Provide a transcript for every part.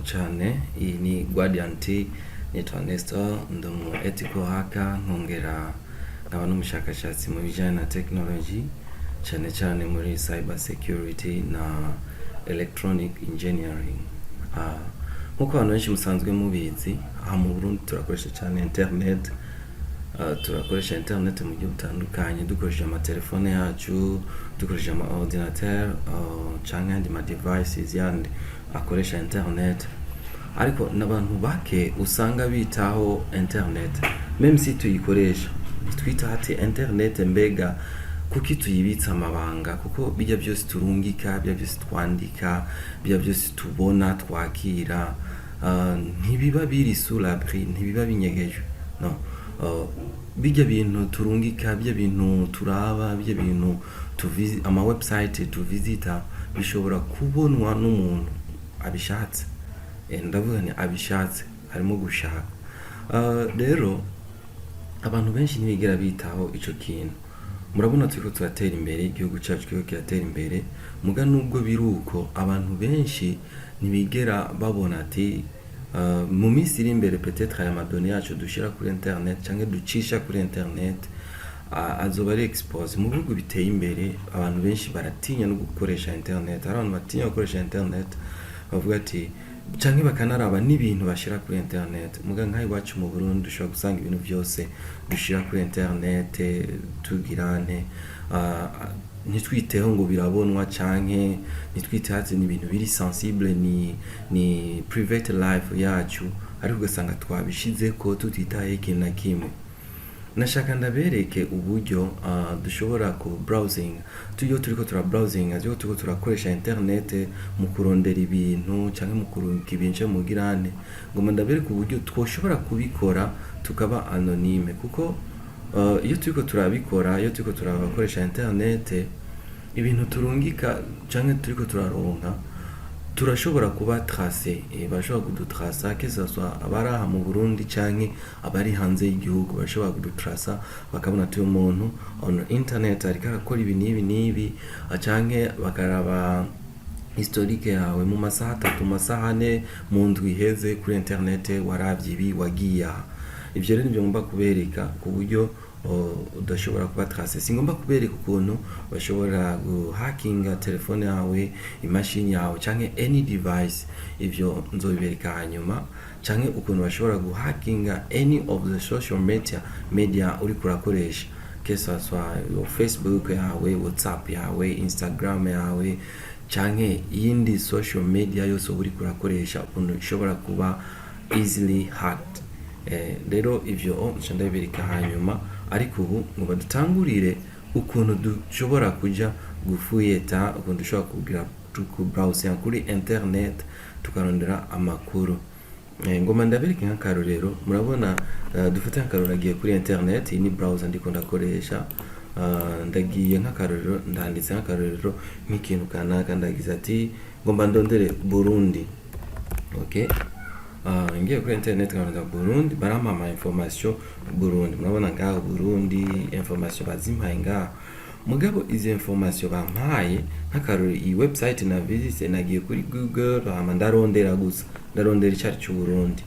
cyane. Iyi ni Guardian T, nitwa Nestor, ndi mu ethical hacker, nkongera nkaba n'umushakashatsi mu bijyanye na technology, cyane cyane muri cyber security na electronic engineering. Nk'uko abantu benshi musanzwe mubizi, aha mu Burundi turakoresha cyane internet. Turakoresha internet mu buryo butandukanye, dukoresha amatelefone yacu, dukoresha ama ordinateur cyangwa andi ma devices yandi akoresha internet. Ariko n'abantu bake usanga bitaho internet, même si tuyikoresha twita hati internet, mbega kuki tuyibitsa amabanga, kuko bijya byose turungika, bijya byose twandika, bijya byose tubona, twakira, ntibiba biri sous l'abri, ntibiba binyegeje, no. Bijya bintu turungika, bijya bintu turaba, bijya bintu ama website tuvisita bishobora kubonwa n'umuntu abishatse. Ndavuga ni abishatse, harimo gushaka. Rero abantu benshi ntibigera bitaho ico kintu. Murabona turiko turatera imbere, igihugu cyacu kiriko kiratera imbere, muga nubwo biruko abantu benshi ntibigera babona ati mu minsi iri imbere peut-être aya madone yacu dushira kuri internet cyangwa ducisha kuri internet azoba ari expose. Mu bihugu biteye imbere abantu benshi baratinya no gukoresha internet. Hari abantu batinya gukoresha internet, bavuga ati cyangwa bakanaraba n'ibintu bashira kuri internet. Muga nkayi wacu mu Burundi dushobora gusanga ibintu byose dushira kuri internet, tugirane nitwiteho ngo birabonwa canke nitwitaze ni ibintu biri sensible, ni private life yacu, ariko ugasanga twabishize ko tutitaye ikintu na kimwe. Nashaka ndabereke uburyo dushobora ku browsing, turiko tura browsing, turiko turakoresha internet mu kurondera ibintu cyangwa mu kurungika ibintu mu girane, ngo ndabereke uburyo twoshobora kubikora tukaba anonyme. Kuko iyo turiko turabikora, iyo turiko turakoresha internet, ibintu turungika cyangwa turiko turaronka, turashobora kuba tracer, bashobora kudutracer, keza abaraha mu Burundi canke abari hanze y'igihugu bashobora kudutracer, bakabona tuyo muntu on internet ariko arakora ibi nibi, canke bakaraba historique yawe mu masaha 3, masaha 4 mu ndwi iheze kuri internet, waravye ibi, wagiye aha. Ivyo rero nibyo ngomba kubereka ku buryo udashobora kuba tracer. Singomba kubereka ukuntu bashobora guhackinga telefone yawe, imashini yawe, canke any device. Ivyo nzobibereka hanyuma. Canke ukuntu bashobora guhackinga any of the social media uri kurakoresha, kesa soit Facebook yawe, WhatsApp yawe, Instagram yawe, canke yindi social media yose uri kurakoresha, ukuntu ishobora kuba easily hacked. Rero ivyo ndabibereka hanyuma, ariko ubu ngo dutangurire ukuntu dushobora kuja gufuyeta, ukuntu dushobora kugira browsing kuri internet tukarondera amakuru. Ngoma ndabereka nk'akarorero. Murabona dufate nk'akarorero agiye kuri internet, iyi ni browser ndiko ndakoresha. Ndagiye nk'akarorero, ndanditse nk'akarorero nk'ikintu kanaka, ndagize ati ngomba ndondere Burundi. Okay, ngiye kuri internet nkabona Burundi, barampa information Burundi. Murabona ngaho Burundi, information bazimpaye ngaho. Mugabo izi information bampaye nk'akarori, iyi website na visite, nagiye kuri Google, ndarondera gusa, ndarondera icyari cy'u Burundi.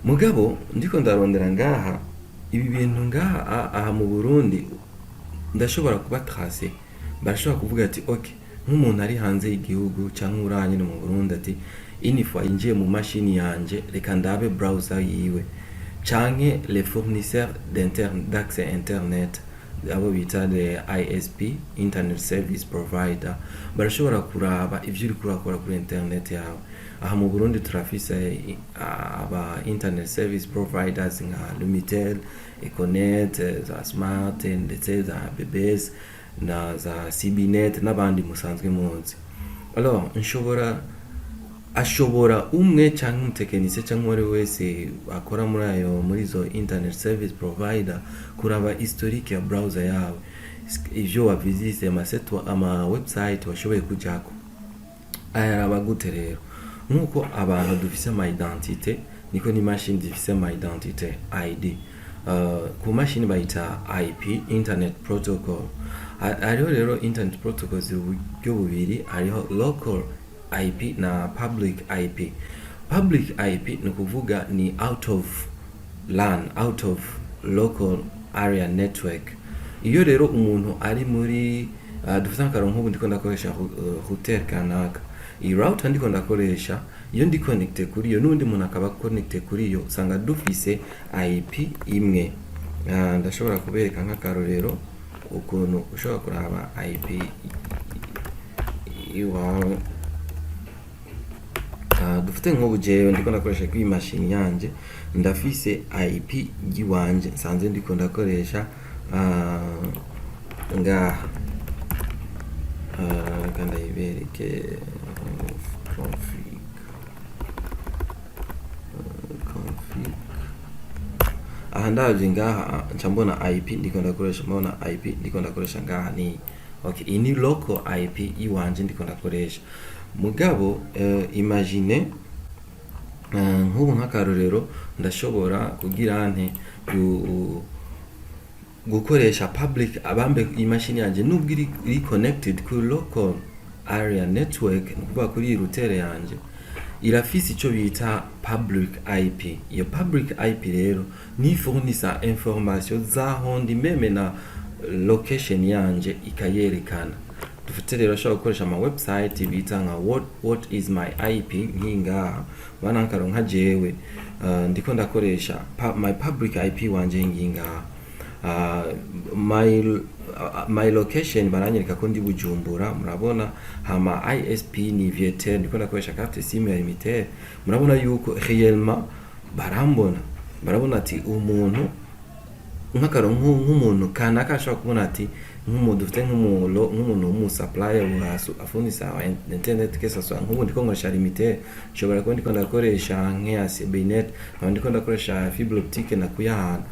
Mugabo ndiko ndarondera ngaha ibi bintu ngaha aha mu Burundi, ndashobora kuba tracer. Barashobora kuvuga ati okay, nk'umuntu ari hanze y'igihugu cyangwa uranye no mu Burundi, ati inifwa injiye mu mashini yanje, reka ndabe browser yiwe, canke les fournisseurs d'accès internet, abo bita de ISP, internet service provider, barashobora kuraba ivyo uri kurakora kuri internet yawe. Aha mu Burundi turafise aba internet service providers nka Lumitel, Econet, za Smart, ndetse za BBS na za CBnet n'abandi musanzwe muzi. Alors ashobora umwe cyangwa umutekinisiye cyangwa uwari wese akora muri izo internet service provider kuraba historique ya browser yawe, ivyo wavisite, ama website washoboye kujako. Ayaraba gute rero? Nkuko abantu dufise ama identité, niko ni machine dufise ama identité ID. Ku machine bayita IP, internet protocol. Hariho rero internet protocols uburyo bubiri, hariho local IP na public IP. Public IP ni kuvuga ni out of LAN, out of local area network. Iyo rero umuntu ari muri dufata nkaro nk'ubu ndiko ndakoresha router kanaka, iyi router ndiko ndakoresha iyo ndi connected kuri iyo n'undi muntu akaba connected kuri iyo, usanga dufise IP imwe. Ndashobora kubereka nk'akarorero ukuntu ushobora kuraba IP iwawe. Dufite nk'ubu jewe ndiko ndakoresha kuri machine yanje, ndafise IP yiwanje nsanze ndiko ndakoresha ngaha. Kanda ibereke config ndavye ngaha nca mbona IP ndiko ndakoresha, mbona IP ndiko ndakoresha ngaha ni okay, iyi ni local IP iwanje ndiko ndakoresha. Mugabo imagine nk'ubu nk'akarorero ndashobora kugira nte gukoresha public abambe imashini yanje nubwo iri connected ku local area network, nukuvuga kuri router yanje irafise ico bita public IP. Iyo public IP rero ni fournisa information zaho ndi meme na location yanje ikayerekana. Dufite rero shaka gukoresha ama website bita nka what is my IP nkinga bana nkaro nka jewe ndiko ndakoresha my public IP wanje nginga. My location baranyereka ko ndi Bujumbura, murabona. Hama ISP ni Vietel, ndiko ndakoresha carte SIM ya Limitel. Murabona yuko réellement barabona ati umuntu nk'akaro nk'umuntu kanaka ashobora kubona ati nk'umuntu dufite nk'umuntu w'umusupplier afundisa internet kesa so nk'ubu ndiko nkoresha Limitel, nshobora kuba ndiko ndakoresha nk'ya CBnet, ndiko ndakoresha fibre optique na kuyahana.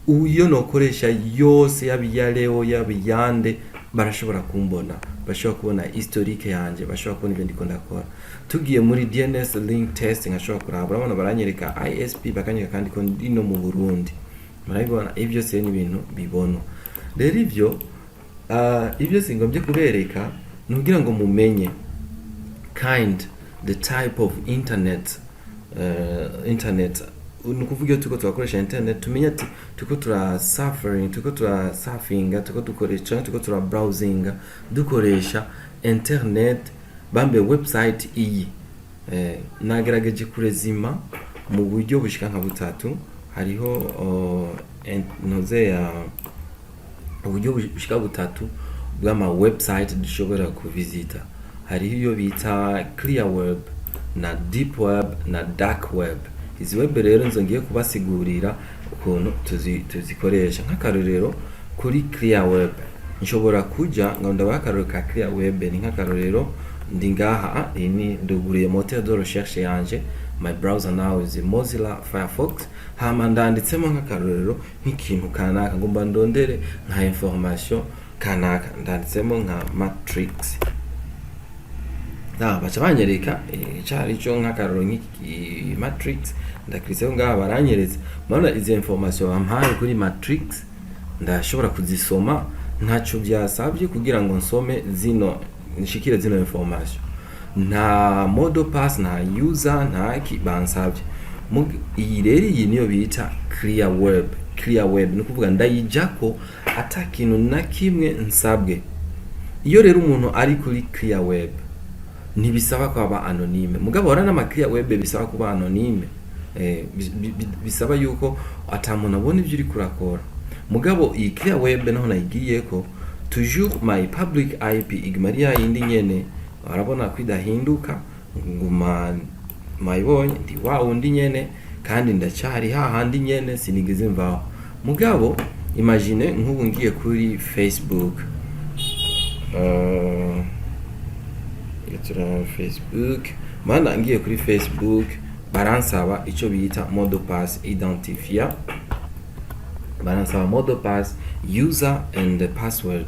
Uyo nokoresha yose yabiyaleo yabiyande barashobora kumbona, bashobora kubona historique yanje, bashobora kubona ibyo ndiko ndakora. Tugiye muri DNS link testing ashobora kuraba, urabona baranyereka ISP bakanyereka kandi ko ndino mu Burundi. Murabibona ibyo se ni ibintu bibona. Rero ibyo singombye kubereka nugira ngo mumenye the type of internet nukuvuga iyo tuko turakoresha internet tumenya ati tuko turasurfinga, tuko dukoresha, tuko tura browsinga dukoresha internet bambe website iyi. Nagerageje kurezima mu buryo bushika nka butatu. Hariho uburyo bushika butatu bw'ama website dushobora kuvisita. Hariho iyo bita clear web na deep web na dark web. Izi web rero nzongiye kubasigurira ukuntu tuzikoresha. Nk'akarorero kuri clear web nshobora kuja ngo ndabakaroro ka clear web ni nk'akarorero ndi ngaha ini nduguriye moteur de recherche yanje. My browser now is Mozilla Firefox. Hama ndanditsemo nk'akarorero nk'ikintu kanaka ngomba ndondere nka information kanaka, ndanditsemo nka matrix. Baca banyereka cyari cyo nk'akarorero nk'iki matrix, ndakriseho ngaha baranyereza. Mabona izi information bampaye kuri matrix ndashobora kuzisoma, ntaco byasabye kugira ngo nsome nshikire zino information. Nta model pass, nta user, nta kibansabye. Iyi rero iyi niyo bita clear web. Clear web ni kuvuga ndayijako atakintu na kimwe nsabwe. Iyo rero umuntu ari kuri clear web ntibisaba ko aba anonyme. Mugabo warana ama clear web bisaba kuba anonyme. Bisaba yuko atamuntu abona ibyo uri kurakora. Mugabo iyi clear web naho nayigiye ko toujours my public IP igmaria yindi nyene, arabona kwidahinduka nguma mayibonye ndi wa undi nyene kandi ndacyari hahandi nyene sinigeze mvaho. Mugabo imagine nk'ubu ngiye kuri Facebook, mana ngiye kuri Facebook baransaba ico bita model pass identifier, baransaba model pass, user and the password.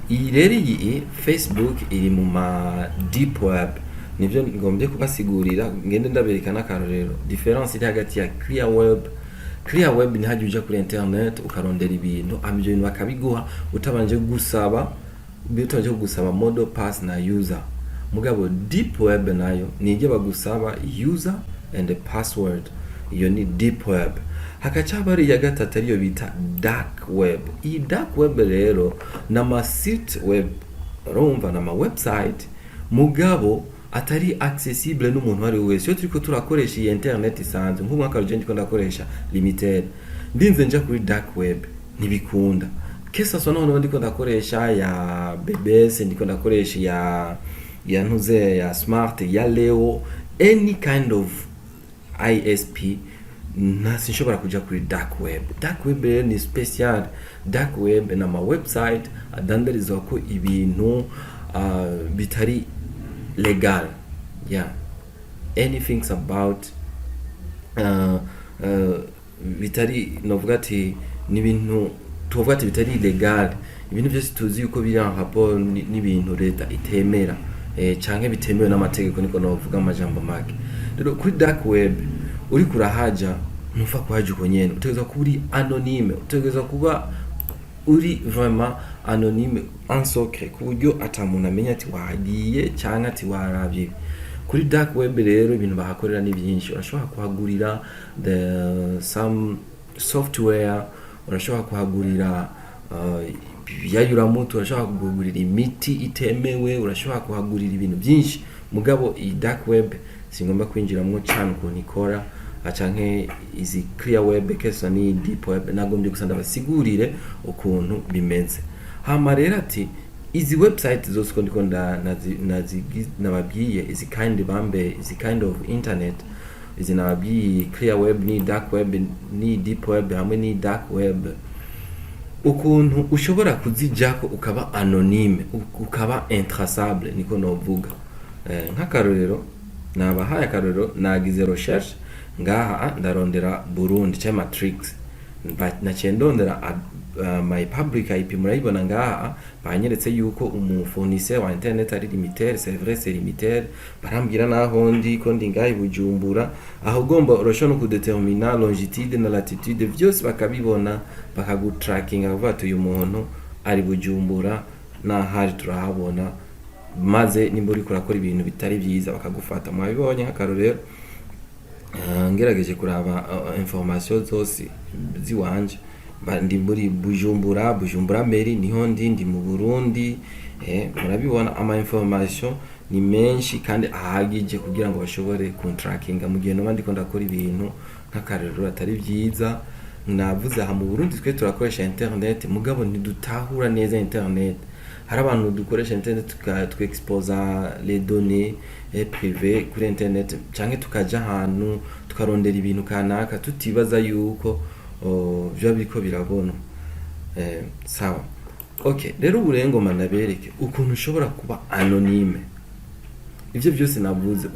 Iyi rero iyi Facebook iri mu ma deep web, nivyo ngombye kubasigurira ngende ndaberekana akarorero. Difference iri hagati ya clear web. Clear web ni haje uja kuri internet ukarondera ibintu, amivyo bintu bakabiguha utabanje gusaba model pass na user. Mugabo deep web nayo nije bagusaba user and the password, iyo ni deep web. Hakaca bari ya gatatu ariyo bita dark web. Iyi dark web rero nama site web, urumva nama website mugabo atari accessible n'umuntu wari wese. Yo turiko turakoresha iyi internet isanzwe nk'umwaka rugendo ndiko ndakoresha limited, ndinze nja kuri dark web ntibikunda. Kesa so none ndiko ndakoresha ya BBS, ndiko ndakoresha ya ntuze ya smart ya Leo, any kind of ISP, sinshobora kuja kuri dark web. Dark web ni special. Dark web na ma website adandariza ko ibintu bitari legal. Yeah, anything about bitari novuga ati ni bintu tuvuga ati bitari legal, ibintu byose tuzi yuko biri en rapport n'ibintu leta itemera canke bitemewe n'amategeko, niko novuga amajambo make. Rero kuri dark web uri kurahaja ntufa kuhaja uko nyene, utegeza kuba uri anonyme, utegeza kuba uri vraiment anonyme en secret, ku buryo atamuntu amenya ati wagiye canke ati waravye. Kuri dark web rero ibintu bahakorera ni byinshi. Urashobora kuhagurira some software, urashobora kuhagurira yayuramutu, urashobora kugurira imiti itemewe, urashobora kuhagurira ibintu byinshi. Mugabo iyi dark web singomba kwinjiramwo cyane ukuntu ikora, acanke izi clear web kesa ni deep web, nagombye gusa ndabasigurire ukuntu bimeze. Hama rero ati izi website zose ko ndiko nababwiye izi kind of internet, izi nababwiye clear web ni dark web ni deep web hamwe ni dark web, ukuntu ushobora kuzijako ukaba anonyme, ukaba intraçable, niko novuga. Nk'akarorero nabahaye akarorero, nagize recherche ngaha ndarondera Burundi cha Matrix, naciye ndondera my public IP, murayibona ngaha banyeretse yuko umufournisseur wa internet ari limitaire. C'est vrai, c'est limitaire. Barambwira naho ndi ko ndi ngaha Bujumbura, aho gomba urashobora kudetermina longitude na latitude, byose bakabibona, bakagutracking avuga uyu muntu ari Bujumbura na hari turahabona, maze nimba uri kurakora ibintu bitari byiza bakagufata. Mwabibonye nk'akarorero, ngerageje kuraba information zose ziwanje, ndi muri Bujumbura Meri niho ndi mu Burundi. Murabibona ama information ni menshi kandi ahagije kugira ngo bashobore contractinga mu gihe no ndiko ndakora ibintu nk'akarero atari byiza. Navuze aha mu Burundi twe turakoresha internet, mugabo ntidutahura neza internet. Hari abantu dukoresha internet twexposa les données privées kuri internet, canke tukaja ahantu tukarondera ibintu kanaka tutibaza yuko byo biko birabona. Sawa, okay. Rero uburengoma nabereke ukuntu ushobora kuba anonyme. Ivyo byose navuze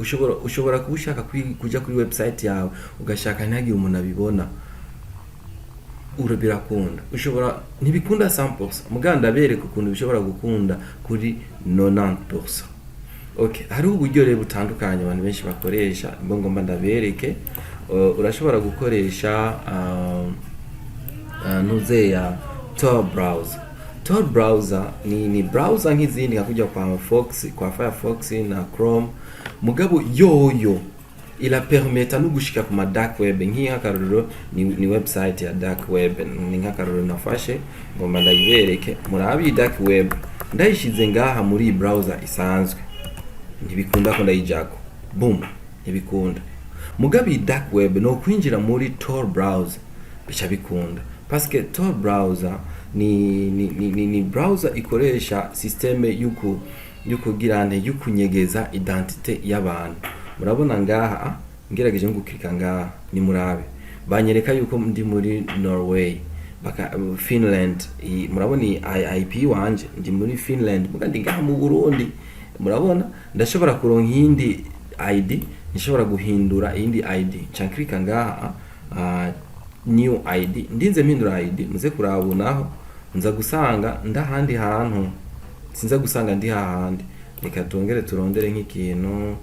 ushobora kuba ushaka kuja kuri website yawe ugashaka ntagire umuntu abibona, birakunda. Ushobora ntibikunda 100%, muganda bereka ukuntu bishobora gukunda kuri 90%. Okay, hari uburyo rero butandukanye abantu benshi bakoresha, ngomba ndabereke. Urashobora gukoresha ntuze ya Tor browser. Tor browser ni browser nk'izindi hakujya kwa Firefox na Chrome, mugabo yoyo ila permeta no gushika ku dark web. Nk'akarorero ni website ya dark web, ni nk'akarorero nafashe ngomba ndayibereke. Murabi dark web ndayishize ngaha muri browser isanzwe, ntibikunda ko ndayijako, boom, ntibikunda. Mugabe dark web no kwinjira muri Tor browser bicha bikunda, parce que Tor browser ni browser ikoresha systeme yukugira yukunyegeza identite y'abantu. Murabona ngaha ngerageje ngukirika ngaha, ni murabe banyereka yuko ndi muri Norway, Finland. Murabona IP wanje ndi muri Finland, mugandi ngaha mu Burundi. Murabona ndashobora kuronka indi ID, nishobora guhindura indi ID, chankirika ngaha new ID. Ndinze mpindura ID, muze kurabunaho nza gusanga ndahandi hantu, sinza gusanga ndi hahandi. Reka tongere turondere nk'ikintu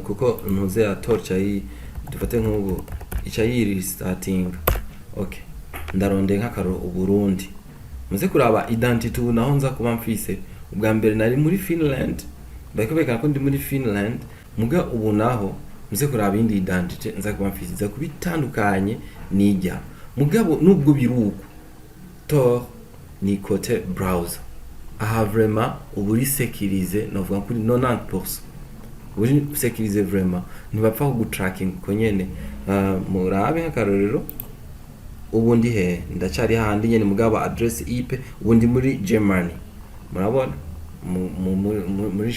kuko ntuze ya torch ayi dufate nk'ubu icyayiri starting. Okay, ndaronde nk'akaro Uburundi, muze kuraba identity naho nza kuba mfise. Ubwa mbere nari muri Finland, bakobeka ko ndi muri Finland, muga ubu naho muze kuraba indi identity nza kuba mfiziza kubitandukanye nijya mugabo nubwo biruko Tor ni côté browser aha vraiment uburi sécuriser novuga kuri 90% uburi sécuriser vraiment ntibapfa ku tracking ko nyene murabe nk'akarorero ubundi he ndacari handi nyene mugabo address IP ubundi muri Germany murabona muri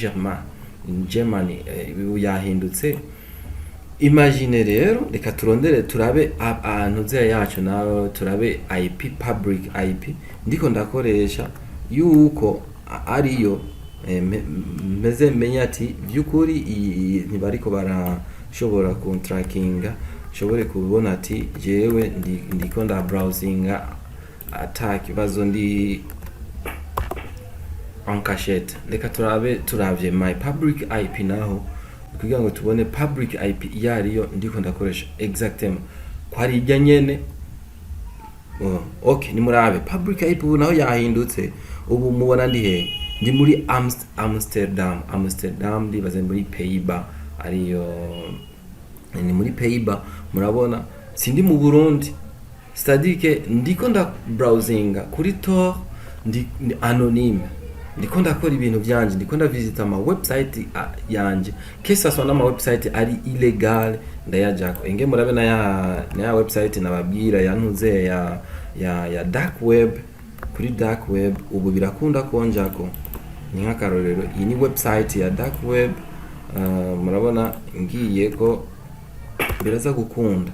Germany yahindutse. Imagine rero reka turondere turabe ahantu ze yacu nawe turabe IP public IP ndiko ndakoresha yuko ariyo meze menya ati byukuri ntibariko barashobora contractinga shobore kubona ati jewe ndiko nda browsinga attack bazo ndi en cachette. Reka turavye my public IP naho kugira ngo tubone public IP yariyo ndiko ndakoresha exactement kwari ijya nyene. Okay, ni murabe public IP ubu naho yahindutse ubu mubona ndi he ndi muri Amsterdam ndibaze muri Pays-Bas ariyo ni muri Pays-Bas murabona sindi mu Burundi c'est-à-dire ndiko nda browsinga kuri Tor ndi anonyme ndiko ndakora ibintu byanje ndiko ndavisita ama website yanje kesa sona ama website ari illegal ndayajako enge murabe na ya website nababwira yantuze ya dark web kuri dark web ubu birakunda konjako ni nk'akarorero iyi ni website ya dark web murabona ngiye ko biraza gukunda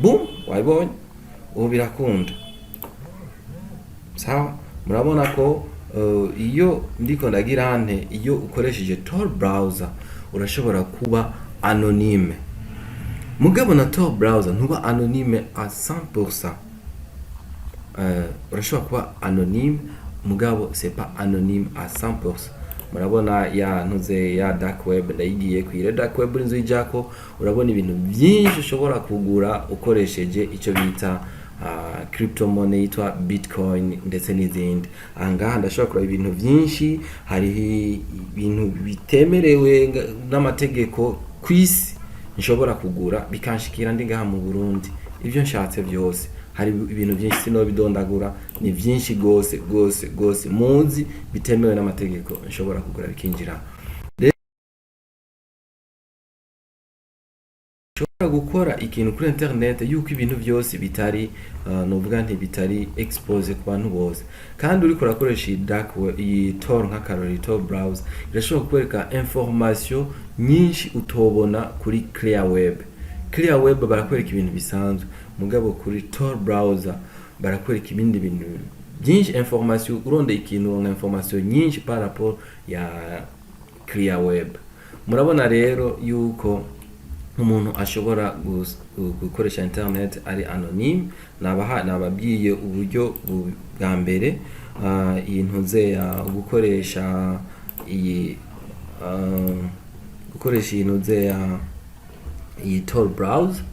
boom wayibonye ubu birakunda sawa murabona ko iyo ndiko ndagira hante iyo ukoresheje Tor browser urashobora kuba anonyme mugabo na Tor browser ntuba anonyme à 100%. Urashobora kuba anonyme mugabo c'est pas anonyme à 100%. Murabona ya ntuze ya dark web ndayigiye kwire dark web inzo ijako urabona ibintu byinshi ushobora kugura ukoresheje ico bita crypto money yitwa Bitcoin ndetse n'izindi. Angaha ndashobora kuraba ibintu byinshi hari ibintu bitemerewe n'amategeko kwisi nshobora kugura bikanshikira ndi ngaha mu Burundi ivyo nshatse byose. Hari ibintu byinshi sino bidondagura ni byinshi gose muzi bitemewe n'amategeko nshobora kugura bikinjira. Gukora ikintu kuri internet yuko ibintu byose bitari novuga nti bitari expose ku bantu bose kandi uri kurakoresha iyi Tor nka karori Tor browser irashobora kwereka information nyinshi utobona kuri clear web barakwereka ibintu bisanzwe mugabo kuri Tor browser barakwereka ibindi bintu byinshi information uronde ikintu information nyinshi par rapport ya clear web. Murabona rero yuko umuntu ashobora gukoresha internet ari anonyme nababwiye uburyo bwa mbere intuze ya gukoresha iyi intuze ya Tor browser.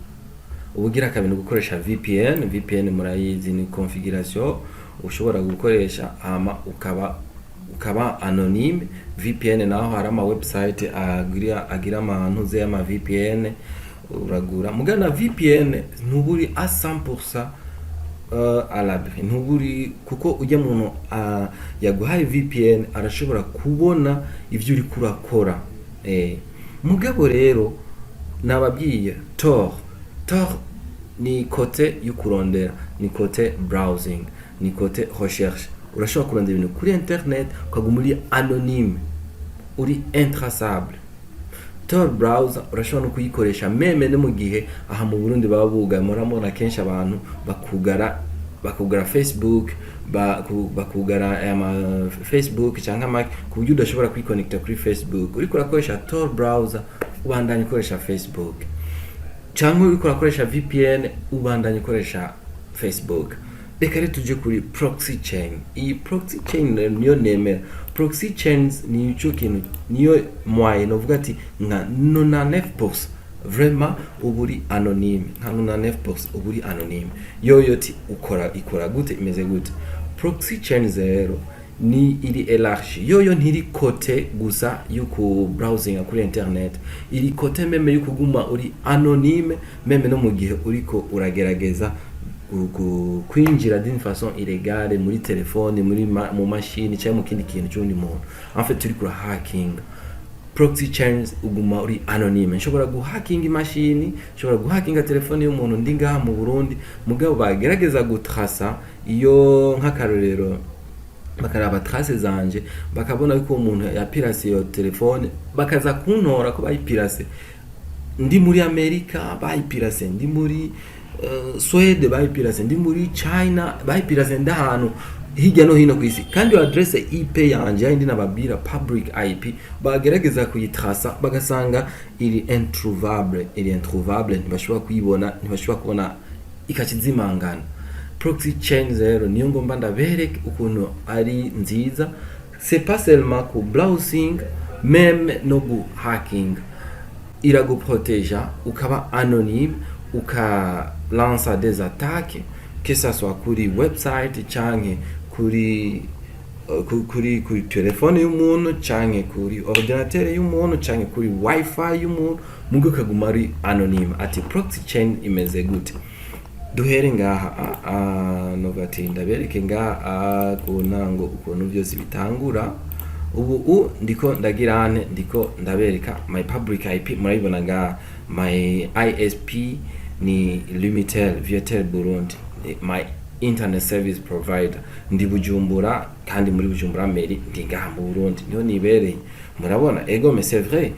Ubugira kabiri gukoresha VPN murayizi ni configuration ushobora gukoresha ama ukaba anonyme. VPN naho hari ama website agira amantuze y'ama VPN uragura mugana VPN ntuburi a 100% à l'abri ntuburi kuko ujya muntu yaguhaye VPN arashobora kubona ivyo uri kurakora mugabo rero nababwiye Tor ni côté y'ukurondera ni côté browsing ni côté recherche urashobora kurondera ibintu kuri internet ukaguma uri anonyme uri intraçable. Tor browser urashobora no kuyikoresha meme no mu gihe aha mu Burundi baba buga muramona kenshi abantu bakugara Facebook bakugara Facebook cyangwa ku buryo udashobora kwiconnecta kuri Facebook uri kurakoresha Tor browser ubandanye ukoresha Facebook cyangwa uri kurakoresha VPN ubandanye ukoresha Facebook. Reka rero tuje kuri proxy chain. Iyi proxy chain niyo nemera. Proxy chains ni ico kintu niyo moyen novuga ati nka 99% vraiment uburi anonyme nka 99% uburi anonyme yoyo ti ikora gute imeze gute. Proxy chains rero ni iri elargi, yoyo ntiri kote gusa yuko browsing kuri internet, iri kote meme yuko guma uri anonyme, meme no mu gihe uriko uragerageza kwinjira d'une façon illégale muri telefone, muri mu machine cyangwa mu kindi kintu cy'undi muntu. En fait turi kura hacking. Proxy chains uguma uri anonyme, nshobora guhacking imashini, nshobora guhackinga telefone y'umuntu ndi ngaha mu Burundi, mugabo bagerageza gutrasa iyo nk'akarorero bakaraba trace zanje, bakabona yuko umuntu yapirase iyo telefone, bakaza kuntora ko bayipirase ndi muri Amerika, bayipirase ndi muri Sweden, bayipirase ndi muri China, bayipirase ndahantu hirya no hino kwisi, kandi adresse IP yanje ndi nababira public IP, bagerageza kuyitrasa bagasanga iri introuvable, ntibashobora kuyibona, ntibashobora kubona ikakizimangana. Proxy chains rero niyo ngomba ndabereke ukuntu ari nziza, c'est pas seulement ku browsing, même no gu hacking. Iraguproteja, ukaba anonyme, ukalansa des attaques, que ça soit kuri website canke kuri telefone y'umuntu canke kuri ordinateur y'umuntu canke kuri wifi y'umuntu, mugo kaguma ari anonyme. Ati proxy chain imeze gute? Duhere ngaha novati ndabereke ngaha kunango ukuntu byose bitangura. Ubu ndiko ndagirane, ndiko ndabereka my public IP, murabibona ngaha my ISP ni Viatel Burundi, my internet service provider ndi Bujumbura, kandi muri Bujumbura meri ndi ngaha mu Burundi niho nibereye. Murabona ego mais c'est vrai,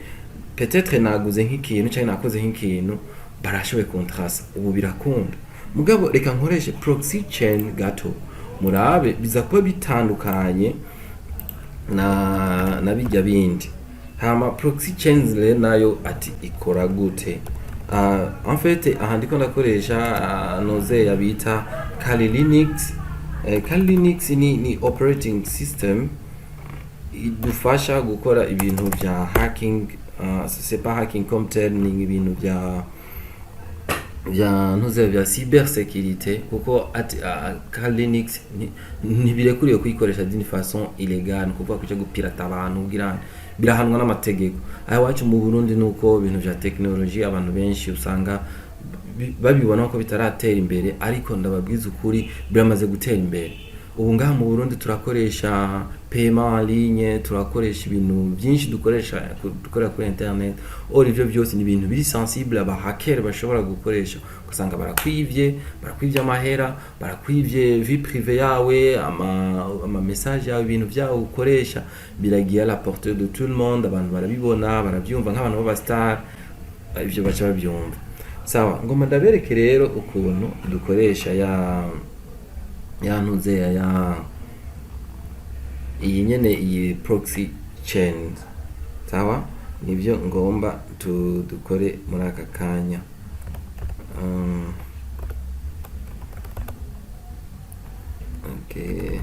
peut-être naguze nk'ikintu cyangwa nakoze nk'ikintu barashobe contrasa, ubu birakunda. Mugabo reka nkoreshe proxy chain gato murabe biza kuba bitandukanye na bijya bindi. Hama proxy chains le nayo ati ikora gute? En fait aha ndiko ndakoresha noze yabita Kali Linux. Kali Linux ni operating system idufasha gukora ibintu bya hacking, c'est pas hacking comme tel, ni ibintu bya ntuze bya cybersécurité, kuko Kali Linux ntibirekuriye kuyikoresha d'une façon illégale, kuko kuja gupirata abantu birahanwa n'amategeko. Aho wacu mu Burundi nuko ibintu bya technology abantu benshi usanga babibona ko bitaratera imbere, ariko ndababwiza ukuri biramaze gutera imbere. Ubu ngaha mu Burundi turakoresha paiement en ligne, turakoresha ibintu byinshi dukorera kuri internet. Ivyo byose ni ibintu biri sensible, aba hacker bashobora gukoresha, kusanga barakwivye amahera, barakwivye vie privée yawe, ama message yawe, ibintu byawe ukoresha biragiye à la portée de tout le monde. Abantu barabibona, barabyumva nk'abantu baba star, ivyo bacha babyumva. Sawa, ngoma ndabereke rero ukuntu dukoresha ya ntuze ya iyi nyene iyi proxy chain. Sawa, nivyo ngomba dukore muri aka kanya. Okay.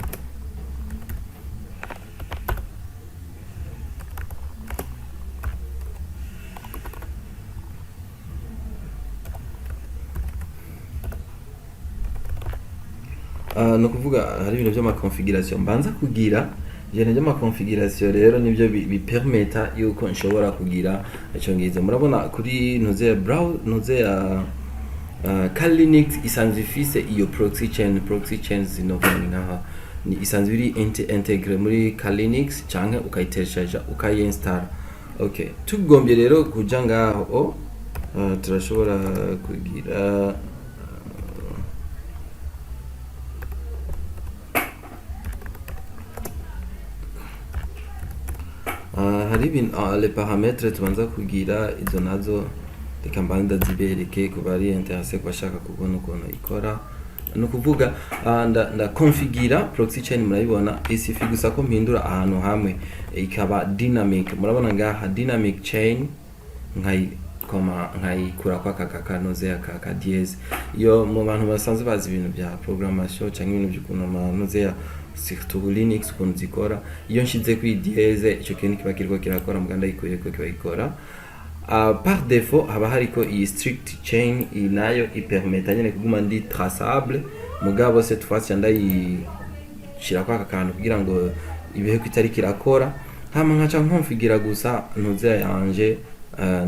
No kuvuga hari ibintu by'ama configuration mbanza kugira, ibintu by'ama configuration rero nibyo bipermeta yuko nshobora kugira icyo ngize. Murabona kuri ntuze ya Kali Linux isanzwe ifise iyo proxy chains zinovanga ngaha, ni isanzwe iri integre muri Kali Linux cyangwa ukayitereshaje ukayiinstall. Okay, tugombye rero kuja ngaho turashobora kugira hari ibintu les paramètres tubanza kugira, izo nazo reka mbanza zibereke ku bari intéressé bashaka kubona ukuntu ikora. No kuvuga nda configure proxy chain, murabibona isifi gusa ko mpindura ahantu hamwe ikaba dynamic. Murabona ngaha dynamic chain nkayikura kwa kakanoze aka dièse. Iyo mu bantu basanzwe bazi ibintu bya programmation cyangwa ibintu by'ukuntu amanoze ya surtout Linux ukuntu zikora, iyo nshize kuri dièse icyo kintu kiba kiriko kirakora, muganda yikuye ko kiba gikora. Par défaut haba hariko iyi strict chain, nayo ipermeta nyene kuguma ndi traçable, mugabo cette fois shirako aka kantu kugira ngo ibihe ko itari kirakora, hama nkaca nkonfigira gusa ntuze yanje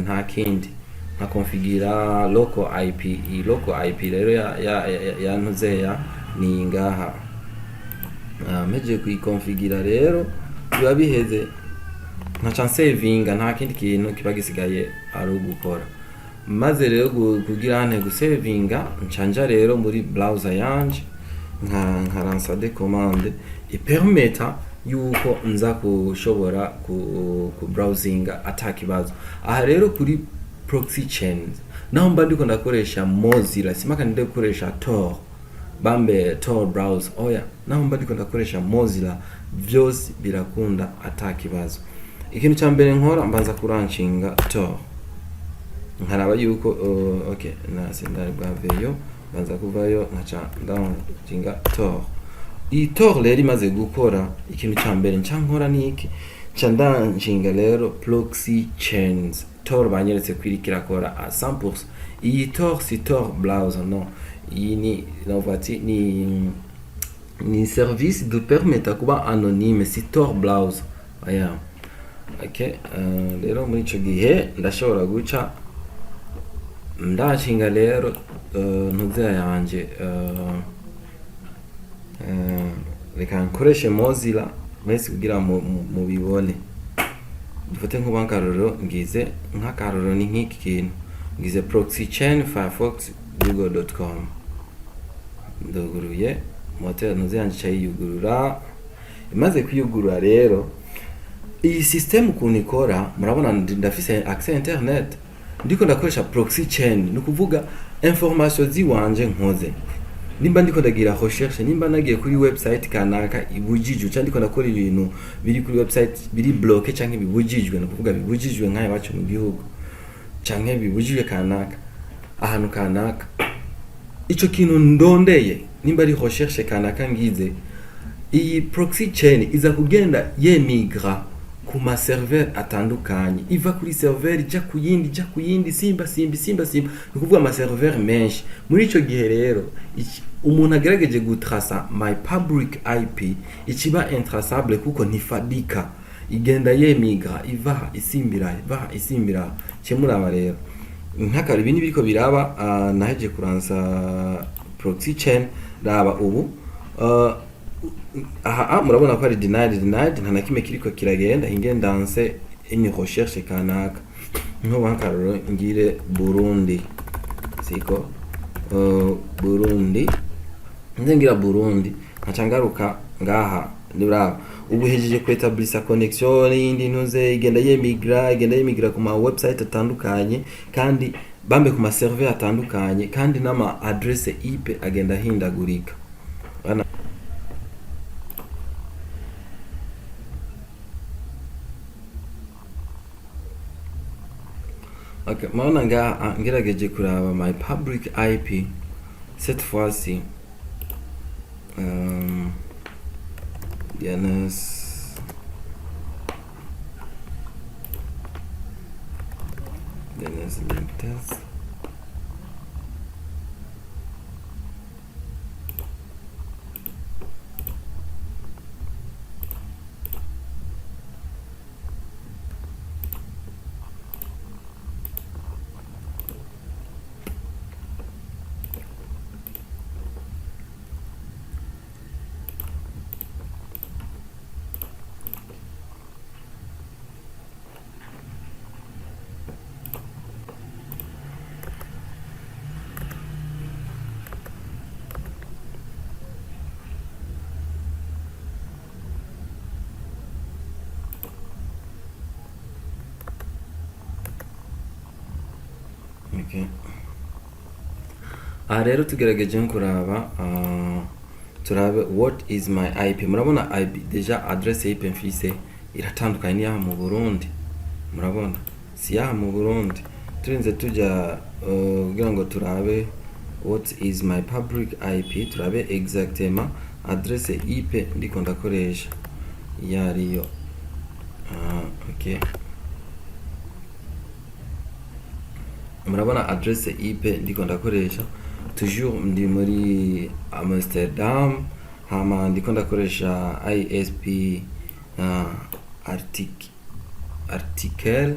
nta kindi nka konfigira local IP. iyi local IP rero ya ntuze ya ni ngaha. Meje kuyikonfigira rero biba biheze nkaca savinga, nta kindi kintu kiba gisigaye ari ugukora. Maze rero kugira ante gusavinga ncanja rero muri browser yanje nka lancer de commande ipermeta yuko nza kushobora ku browsinga atakibazo. Aha rero kuri proxy chains naho mba ndiko ndakoresha Mozilla, simaka ndiko gukoresha Tor bambe Tor browser, oya naho mba ndiko ndakoresha Mozilla, vyose birakunda atakibazo. Ikintu cya mbere nkora mbanza kuranshinga Tor, nkaraba yuko okay nasindari bwaveyo, mbanza kuvayo nkaca ndawunshinga Tor. Iyi Tor rero imaze gukora, ikintu cya mbere nca nkora niki, nca ndanshinga rero proxy chains. Tor banyeretse kwirikira kora a 100%. Iyi Tor si Tor browser, no, iyi ni novati ni service de permettre kuba anonyme, si Tor browser. Aya okay, rero muri ico gihe ndashobora guca ndashinga rero ntuze yanje reka nkoreshe Mozilla mwese kugira mu bibone. Dufate nk'ubankaruro ngize nk'akaruro ni nk'iki kintu, ngize proxy chain firefox google.com, ndoguruye moteur ntuze yanje cyayiyugurura. Imaze kuyugurura rero iyi system ukuntu ikora, murabona ndafise access internet, ndiko ndakoresha proxy chain, ni kuvuga information ziwanje nkoze, nimba ndiko ndagira recherche, nimba nagiye kuri website kanaka ibujijwe, cyangwa ndiko ndakora ibintu biri kuri website biri bloqué cyangwa bibujijwe, no kuvuga bibujijwe nk'ayo bacu mu gihugu, cyangwa bibujijwe kanaka ahantu kanaka, ico kintu ndondeye nimba ari recherche kanaka ngize, iyi proxy chain iza kugenda yemigra ku ma server atandukanye, iva kuri server ija kuyindi simba nukuvuga ama server menshi. Muri ico gihe rero umuntu agerageje gutraça my public IP ikiba intraçable kuko ntifadika, igenda yemigra iva isimbira cyemuraba rero nk'akari ibindi biriko biraba. Naheje kuransa proxy chain raba ubu aha murabona ko ari denied nta nakime kiriko kiragenda, hinge ndanse une recherche kanaka nko bankaruro ngire Burundi, siko Burundi, ngira Burundi nkaca ngaruka ngaha nuraba ubu hejeje ku establish connection yindi ntuze igenda yemigra ku ma website atandukanye, kandi bambe ku ma server atandukanye, kandi n'ama adresse IP agenda hindagurika. Okay, maana ngerageje kuraba my public IP cette fois-ci DNS link test. Okay. Rero tugerageje kuraba turabe what is my IP. Murabona IP deja adresse IP mfise iratandukanye ya mu Burundi, murabona si ya mu Burundi. Turinze tujya kugira ngo turabe what is my public IP, turabe exactement adresse IP ndiko ndakoresha yariyo. Okay, murabona adresse IP ndiko ndakoresha toujours ndi muri Amsterdam, hama ndiko ndakoresha ISP article,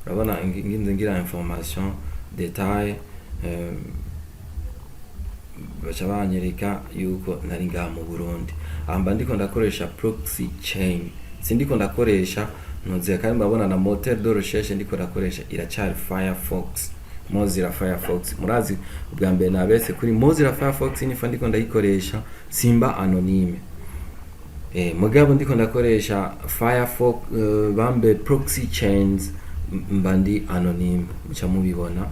urabona nginze ngira information detail, baca banyereka yuko nari ngaha mu Burundi. Amba ndiko ndakoresha proxy chain, sindiko ndakoresha ntuze kandi mbabona na moteur de recherche ndiko ndakoresha iracari Firefox, Mozilla Firefox. Murazi ubwa mbere nabese kuri Mozilla Firefox nifa ndiko ndayikoresha simba anonyme. Mugabo ndiko ndakoresha Firefox bambe proxy chains mbandi anonyme, muca mubibona.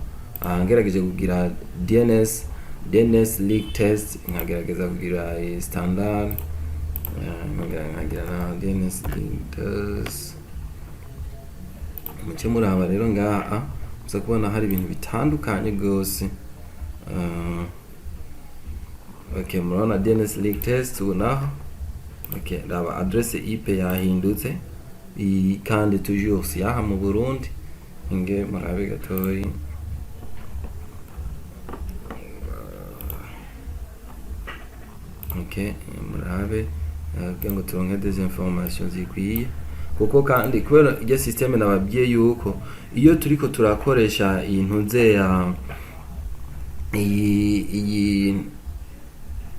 Ngerageje kugira DNS leak test, nkagerageza kugira standard, nkagira na DNS leak test. Muce muraba rero ngaha muza kubona hari ibintu bitandukanye gose. Okay, murabona DNS leak test unaho. Okay, ndaba adresse IP yahindutse kandi toujours yaha mu Burundi. Inge murabe gatoyi. Okay, murabe ngo turonke des informations zikwiye, kuko kandi kubera iryo systeme nababwiye yuko iyo turiko turakoresha intuze ya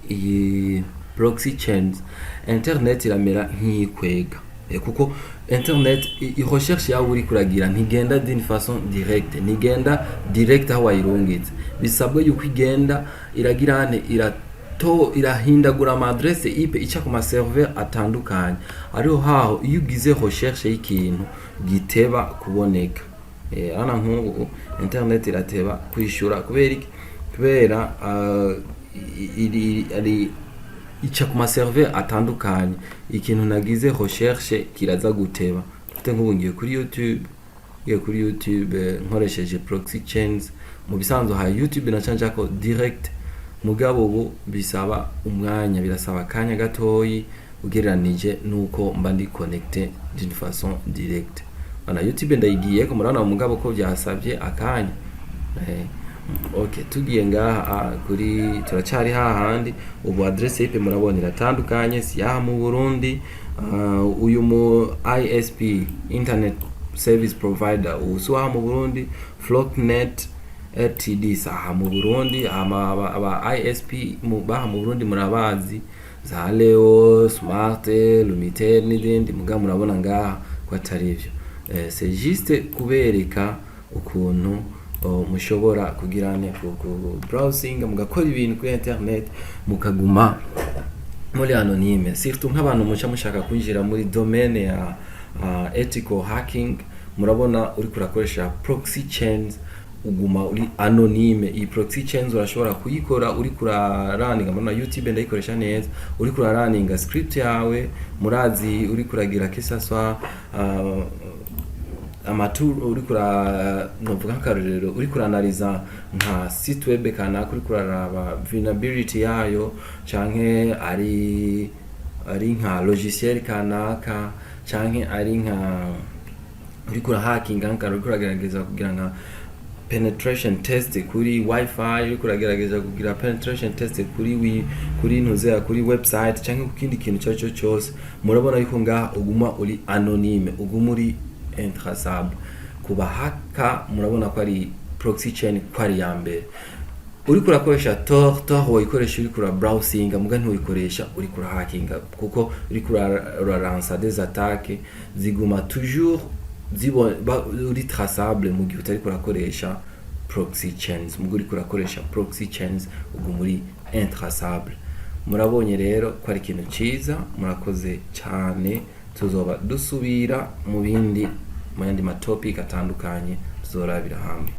iyi proxy chains, internet iramera nk'ikwega, kuko internet recherche yawe uri kuragira ntigenda d'une façon directe, ntigenda direct aho wayirungitse, bisabwe yuko igenda iragirane irahindagura ama adresse IP ica ku ma server atandukanye. Ariho haho iyo ugize recherche y'ikintu giteba kuboneka. Ana nk'ubu internet irateba kwishura kubera ari ica ku ma server atandukanye. Ikintu nagize recherche kiraza guteba. Mfite nk'ubu ngiye kuri YouTube nkoresheje proxy chains, mu bisanzwe ha YouTube nacanja ko direct, mugabo ubu bisaba umwanya, birasaba kanya gatoyi ugereranije nuko mba ndi connecté d'une façon directe. Ana YouTube ndayigiye ko murana mugabo ko byasabye akanya. Okay, tugiye ngaha kuri turacari hahandi. Ubu adresse IP murabona iratandukanye, si yaha mu Burundi. Uyu mu ISP internet service provider usuha mu Burundi, Flocknet LTD saha mu Burundi. Aba ISP baha mu Burundi murabazi za Leo, Smart, Lumitel n'izindi, mugabo murabona ngaha ko atari ivyo. C'est juste kubereka ukuntu mushobora kugirane ku browsing, mugakora ibintu kuri internet mukaguma muri anonyme. Surtout nk'abantu muca mushaka kwinjira muri domaine ya ethical hacking, murabona uri kurakoresha proxy chains uguma uri anonyme. Iyi proxy chains urashobora kuyikora uri kuraranninga, mbona YouTube ndayikoresha neza, uri kuraranninga script yawe, murazi uri kuragira kesaswa amaturu, uri novuga akarorero uri kuranaliza nka site web kana kuri kuraraba vulnerability yayo, canke ari nka logiciel kanaka, canke ari nka uri kura hacking anka uri kuragerageza kugira nka penetration test kuri wifi, uri kuragerageza kugira penetration test kuri ntuzera kuri website canke kukindi kintu cyo cyose. Murabona yuko ngaha uguma uri anonyme, uguma uri intraçable. Kuba haka murabona ko ari proxy chain ko ari ya mbere. Uri kurakoresha Tor wayikoresha uri kura browsing, muga ntiwikoresha uri kura hacking, kuko uri kura lancer des attaques ziguma toujours uri traçable mu gihe utari kurakoresha proxy chains. Muga uri kurakoresha proxy chains uguma uri intraçable. Murabonye rero ko ari ikintu ciza. Murakoze cyane, tuzoba dusubira mu bindi mu yandi matopic atandukanye tuzorabira hamwe.